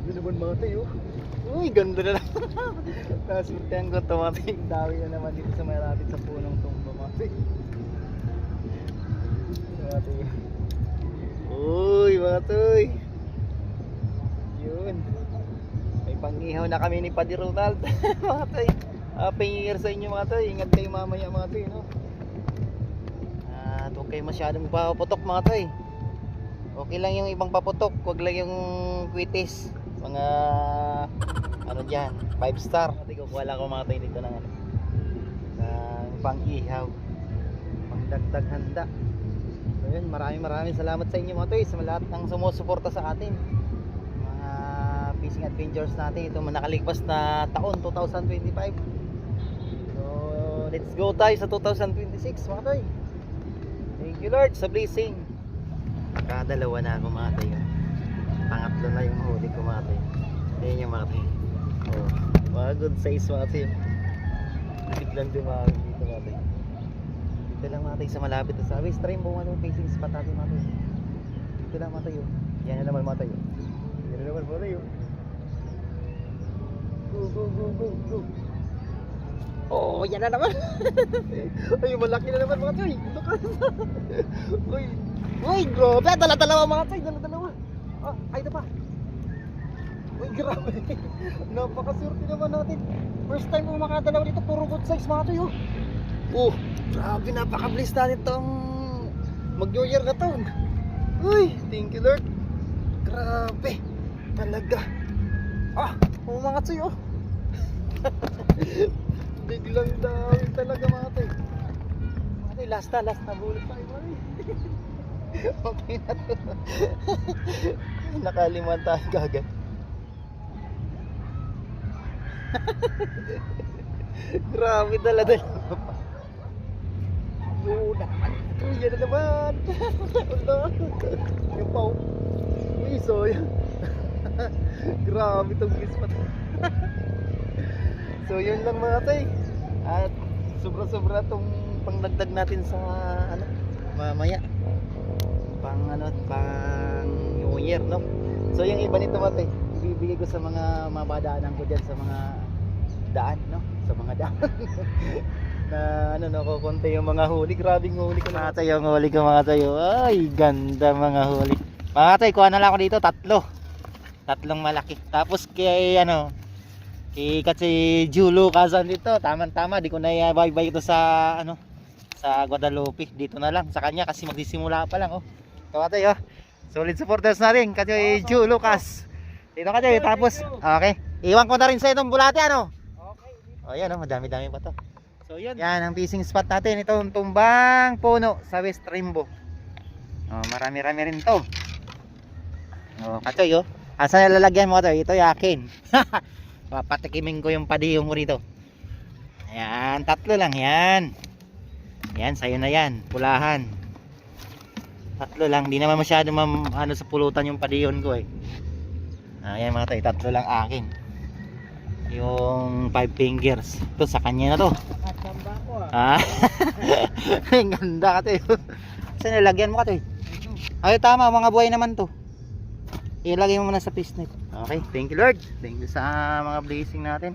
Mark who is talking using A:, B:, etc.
A: Ganda naman mga tayo. Uy, ganda na lang. Naswerte ko ito mga tayo. Dawi na naman dito sa malapit sa punong tumba mga tayo. Mga tayo. Uy, mga tayo. Yun. May pang-ihaw na kami ni Paddy Ronald. Mga tayo. Happy New Year sa inyo mga tayo. Ingat kayo mamaya mga tayo, no? Huwag kayo masyadong paputok mga tayo. Okay lang yung ibang paputok, wag lang yung kwitis. Mga ano dyan, 5 star. Wala ko mga tayo dito ng ano, ng pang-ihaw, pang-dagdag handa. So yun, maraming salamat sa inyo mga tayo, sa lahat ng sumusuporta sa atin, mga fishing adventures natin. Ito nakalipas na taon, 2025. So let's go tayo sa 2026 mga tayo. Thank you Lord sa blessing. Kadalawa na ako mga tayo. Pangatlo na yung huli ko mga tayo. Ayan yung mga tayo. Oh, mga good size mga tayo. Biglang dumami dito mga tayo. Dito lang mga tayo sa malapit na sabi. Stream mo ano facing spot natin mga tayo. Dito lang mga tayo. Yan na naman mga tayo. Yan na naman mga tayo. Go. Oh, yan na naman. Ay, malaki na naman mga tayo. Uy, grabe, dala-dalawa mga tayo, dala-dalawa. Ah, ay na pa. Uy, grabe. Napakaswerte naman natin. First time mo makadalaw dito, puro good size mga tayo. Oh, grabe, napaka-bless natin itong mag-New Year na to. Uy, thank you Lord. Grabe, talaga. Ah, oh mga tayo. Biglang dami talaga mga tayo. Mga tayo, last na bulit tayo mga tayo. Okay na to. Nakaliman tayo kagad. Grabe dala-dala. Yun naman. Yan na naman. Yung pao. Uy, so yan. Grabe itong gispat. So yun lang mga tay. At sobra-sobra itong pangdagdag natin sa ano, mamaya. Pang New Year, no? So yung iba nito mate, ibibigay ko sa mga mabadaanan ko diyan sa mga daan, no? Sa mga daan. Na ano, nakukunti yung mga huli. Grabing huli ko mga tayo, yung huli ko mga tayo. Ay, ganda mga huli. Mga tayo, kuha na lang ako dito, tatlong malaki. Tapos kay ano, kay kasi Julo Kazan dito, tama-tama, di ko na i-bye-bye ito sa ano, sa Guadalupe. Dito na lang sa kanya kasi magsisimula pa lang, oh. Ito tayo, solid supporters natin kasi Ju Lucas. Dito ka tayo, tapos okay, iwan ko na rin sa itong bulate ano. Okay. O yan, oh, madami-dami pa to. So yan ang fishing spot natin, itong tumbang puno sa West Rainbow. Oh, marami-rami rin to. Oh, katoy, oh. Asa lalagyan mo to? Ito yakin. Papatikimin ko yung padiyong ko dito. Ayan, tatlo lang yan. Yan, sayo na yan, pulahan. Tatlo lang, di naman masyado ano sa pulutan yung padiyon ko eh. Ayan mga tayo, tatlo lang akin. Yung 5 fingers. Ito sa kanya na to.
B: At samba ko ah.
A: Ang ganda ka tayo. Saan nilagyan mo ka tayo? Ay tama, mga buhay naman to. Ilagay mo muna sa fish net. Okay, thank you Lord. Thank you sa mga blessing natin.